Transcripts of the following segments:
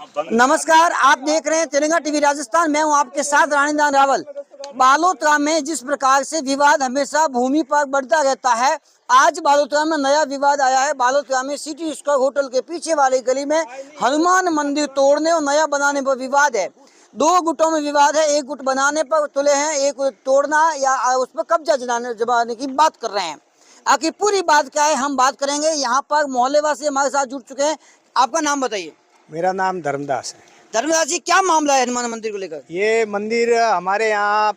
नमस्कार, आप देख रहे हैं तिरंगा टीवी राजस्थान। मैं हूं आपके साथ रानीदान रावल। बालोतरा में जिस प्रकार से विवाद हमेशा भूमि पर बढ़ता रहता है, आज बालोतरा में नया विवाद आया है। बालोतरा में सिटी स्क्वायर होटल के पीछे वाली गली में हनुमान मंदिर तोड़ने और नया बनाने पर विवाद है। दो गुटों में विवाद है, एक गुट बनाने पर तुले हैं, एक तोड़ना या उस पर कब्जा जमाने की बात कर रहे हैं। आखिर पूरी बात क्या है, हम बात करेंगे। यहाँ पर मोहल्लेवासी हमारे साथ जुड़ चुके हैं। आपका नाम बताइए। मेरा नाम धर्मदास है। धर्मदास जी, क्या मामला है हनुमान मंदिर को लेकर? ये मंदिर हमारे यहाँ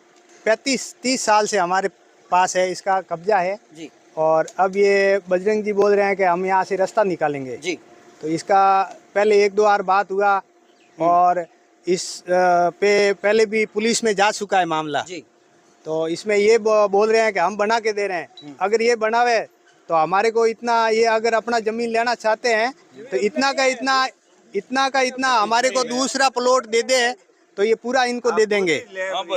35-30 साल से हमारे पास है, इसका कब्जा है जी और अब ये बजरंग जी बोल रहे हैं कि हम यहाँ से रास्ता निकालेंगे जी। तो इसका पहले 1-2 बार बात हुआ और इस पे पहले भी पुलिस में जा चुका है मामला जी। तो इसमें ये बोल रहे हैं कि हम बना के दे रहे हैं। अगर ये बनावे तो हमारे को इतना, ये अगर अपना जमीन लेना चाहते हैं तो इतना का इतना हमारे को दूसरा प्लॉट दे दे तो ये पूरा इनको दे देंगे।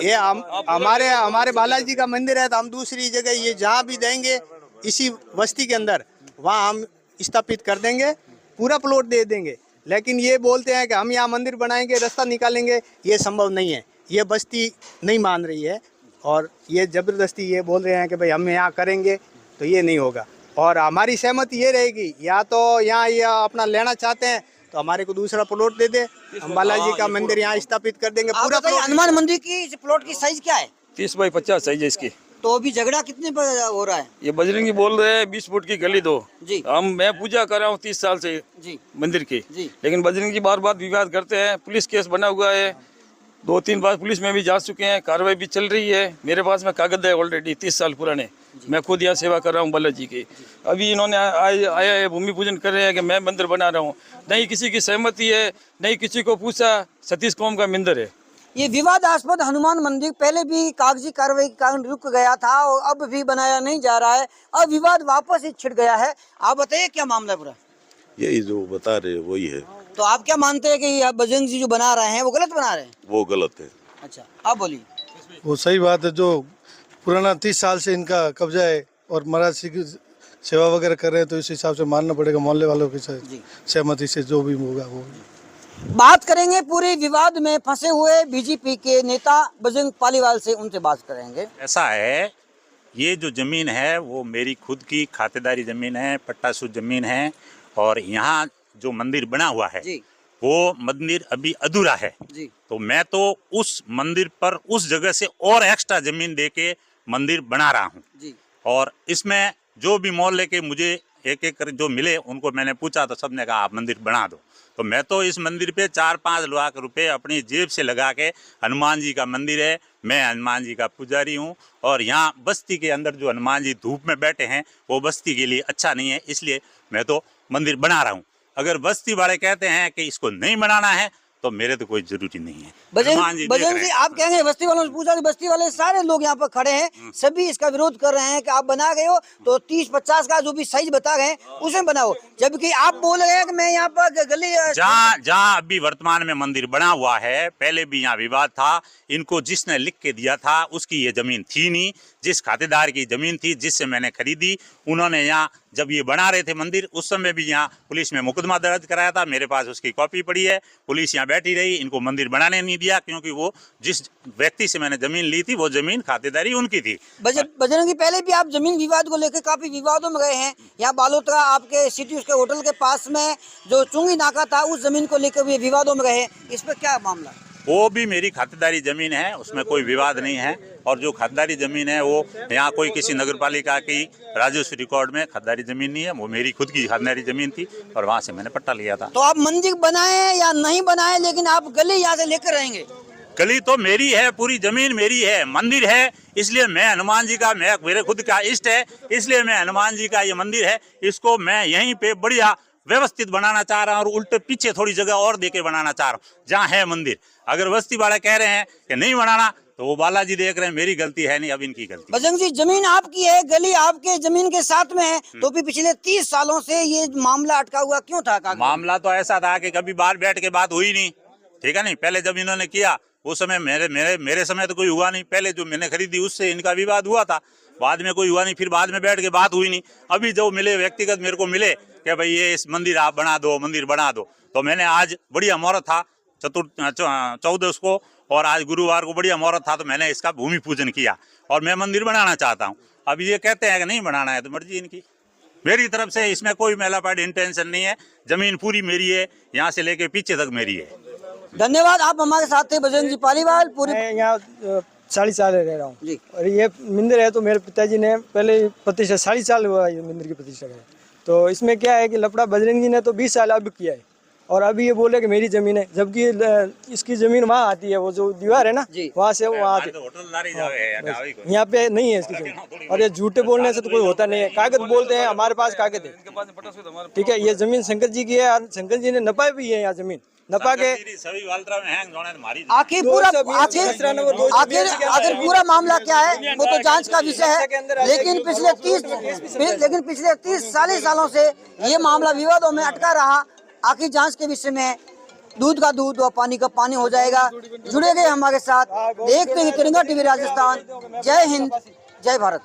ये हमारे बालाजी का मंदिर है तो हम दूसरी जगह ये जहाँ भी देंगे इसी बस्ती के अंदर वहाँ हम स्थापित कर देंगे, पूरा प्लॉट दे देंगे। लेकिन ये बोलते हैं कि हम यहाँ मंदिर बनाएंगे, रास्ता निकालेंगे, ये संभव नहीं है। ये बस्ती नहीं मान रही है और ये जबरदस्ती ये बोल रहे हैं कि भाई हम यहाँ करेंगे, तो ये नहीं होगा। और हमारी सहमति ये रहेगी, या तो यहाँ ये अपना लेना चाहते हैं तो हमारे को दूसरा प्लॉट दे दे, हम बालाजी का मंदिर यहाँ स्थापित कर देंगे। पूरा हनुमान मंदिर की प्लॉट की साइज क्या है? 30 बाई 50 साइज है इसकी। तो अभी झगड़ा कितने पर हो रहा है? ये बजरंगी बोल रहे हैं 20 फुट की गली दो जी। मैं पूजा कर रहा हूँ 30 साल से जी मंदिर की जी। लेकिन बजरंगी बार बार विवाद करते हैं। पुलिस केस बना हुआ है, 2-3 बार पुलिस में भी जा चुके हैं, कार्रवाई भी चल रही है। मेरे पास में कागज है ऑलरेडी 30 साल पुराने। मैं खुद यहाँ सेवा कर रहा हूँ बालाजी की। अभी इन्होंने आया है, भूमि पूजन कर रहे हैं कि मैं मंदिर बना रहा हूँ। नहीं किसी की सहमति है, नहीं किसी को पूछा। सतीश कौम का मंदिर है। ये विवादास्पद हनुमान मंदिर पहले भी कागजी कार्रवाई के कारण रुक गया था और अब भी बनाया नहीं जा रहा है। अब विवाद वापस ही छिड़ गया है। आप बताइए क्या मामला है पूरा? यही जो बता रहे हैं वही है। तो आप क्या मानते हैं कि बजरंग जी जो बना रहे हैं वो गलत बना रहे हैं? वो गलत है। अच्छा, आप बोलिए। वो सही बात है, जो पुराना 30 साल से इनका कब्जा है और महाराज जी की सेवा वगैरह कर रहे हैं, तो इस हिसाब से मानना पड़ेगा मोहल्ले वालों की सहमति से जो भी होगा वो। बात करेंगे पूरे विवाद में फंसे हुए बीजेपी के नेता बजरंग पालीवाल से, उनसे बात करेंगे। ऐसा है, ये जो ज़मीन है वो मेरी खुद की खातेदारी ज़मीन है, पट्टासूद ज़मीन है और यहाँ जो मंदिर बना हुआ है जी। वो मंदिर अभी अधूरा है जी। तो मैं तो उस मंदिर पर उस जगह से और एक्स्ट्रा ज़मीन दे के मंदिर बना रहा हूँ जी। और इसमें जो भी मोहल्ले के मुझे एक जो मिले उनको मैंने पूछा तो सबने कहा आप मंदिर बना दो। तो मैं तो इस मंदिर पे 4-5 लाख रुपए अपनी जेब से लगा के, हनुमान जी का मंदिर है, मैं हनुमान जी का पुजारी हूँ और यहाँ बस्ती के अंदर जो हनुमान जी धूप में बैठे हैं वो बस्ती के लिए अच्छा नहीं है, इसलिए मैं तो मंदिर बना रहा हूँ। अगर बस्ती वाले कहते हैं कि इसको नहीं बनाना है तो मेरे तो कोई जरूरी नहीं है। बजरंग जी, आप कहेंगे बस्ती वालों से पूछा, बस्ती वाले सारे लोग यहाँ पर खड़े हैं, सभी इसका विरोध कर रहे हैं कि आप बना गए हो तो 30-50 का जो भी साइज बता गए उसमें बनाओ, जबकि आप बोल रहे हैं कि मैं यहाँ पर गली जहाँ अभी वर्तमान में मंदिर बना हुआ है, पहले भी यहाँ विवाद था। इनको जिसने लिख के दिया था उसकी ये जमीन थी नहीं, जिस खातेदार की जमीन थी जिससे मैंने खरीदी, उन्होंने यहाँ जब ये बना रहे थे मंदिर उस समय भी यहाँ पुलिस में मुकदमा दर्ज कराया था। मेरे पास उसकी कॉपी पड़ी है। पुलिस यहाँ बैठी रही, इनको मंदिर बनाने नहीं दिया क्योंकि वो जिस व्यक्ति से मैंने जमीन ली थी वो जमीन खातेदारी उनकी थी। बजरंगी, पहले भी आप जमीन विवाद को लेकर काफी विवादों में गए हैं। यहाँ बालोतरा आपके सिटी उसके होटल के पास में जो चुंगी नाका था उस जमीन को लेकर भी विवादों में गए हैं, इस पर क्या मामला? वो भी मेरी खातेदारी ज़मीन है, उसमें कोई विवाद नहीं है। और जो खातेदारी ज़मीन है वो यहाँ कोई किसी नगर पालिका की राजस्व रिकॉर्ड में खातेदारी ज़मीन नहीं है, वो मेरी खुद की खातेदारी ज़मीन थी और वहाँ से मैंने पट्टा लिया था। तो आप मंदिर बनाए या नहीं बनाए, लेकिन आप गली यहाँ से लेकर रहेंगे? गली तो मेरी है, पूरी ज़मीन मेरी है, मंदिर है, इसलिए मैं हनुमान जी का, मैं मेरे खुद का इष्ट है, इसलिए मैं हनुमान जी का ये मंदिर है, इसको मैं यहीं पे बढ़िया व्यवस्थित बनाना चाह रहा हूँ और उल्टे पीछे थोड़ी जगह और देके बनाना चाह रहा हूँ जहाँ है मंदिर। अगर बस्ती वाले कह रहे हैं कि नहीं बनाना तो वो बालाजी देख रहे हैं, मेरी गलती है नहीं, अब इनकी गलती। बजरंग जी, जमीन आपकी है, गली आपके जमीन के साथ में है, तो भी पिछले 30 सालों से ये मामला अटका हुआ क्यों था? मामला तो ऐसा था कि कभी बाहर बैठ के बात हुई नहीं, ठीक है नहीं। पहले जब इन्होंने किया उस समय मेरे समय तो कोई हुआ नहीं। पहले जो मैंने खरीदी उससे इनका विवाद हुआ था, बाद में कोई हुआ नहीं, फिर बाद में बैठ के बात हुई नहीं। अभी जो मिले व्यक्तिगत मेरे को मिले कि भाई ये इस मंदिर आप बना दो, मंदिर बना दो। तो मैंने आज बढ़िया मुहूर्त था 14 को, और आज गुरुवार को बढ़िया मुहूर्त था, तो मैंने इसका भूमि पूजन किया और मैं मंदिर बनाना चाहता हूँ। अब ये कहते हैं कि नहीं बनाना है, तो मर्जी इनकी। मेरी तरफ से इसमें कोई मेलापाइड इंटेंशन नहीं है। जमीन पूरी मेरी है, यहाँ से लेके पीछे तक मेरी है। धन्यवाद। आप हमारे साथ थे बजरंग जी पालीवाल। पूरी मैं यहाँ 40 साल रह रहा हूँ जी। और ये मंदिर है तो मेरे पिताजी ने पहले प्रतिष्ठा 40 साल हुआ ये मंदिर की प्रतिष्ठा है। तो इसमें क्या है कि लफड़ा बजरंग जी ने तो 20 साल अब किया है, और अभी ये बोले कि मेरी जमीन है, जबकि इसकी जमीन वहाँ आती है, वो जो दीवार है ना वहाँ से वहाँ आती है, यहाँ पे नहीं है इसकी जमीन। और ये झूठे बोलने से तो कोई होता नहीं है। कागज बोलते हैं, हमारे पास कागज है, ठीक है। ये जमीन शंकर जी की है और शंकर जी ने नपा भी है यहाँ जमीन, नपा के आखिर पूरा आखिर पूरा मामला क्या है वो तो जांच का विषय है। लेकिन पिछले 30-40 सालों से ये मामला विवादों में अटका रहा। आखिर जांच के विषय में दूध का दूध और पानी का पानी हो जाएगा। जुड़े गए हमारे साथ, देखते हैं तिरंगा टीवी राजस्थान। जय हिंद, जय भारत।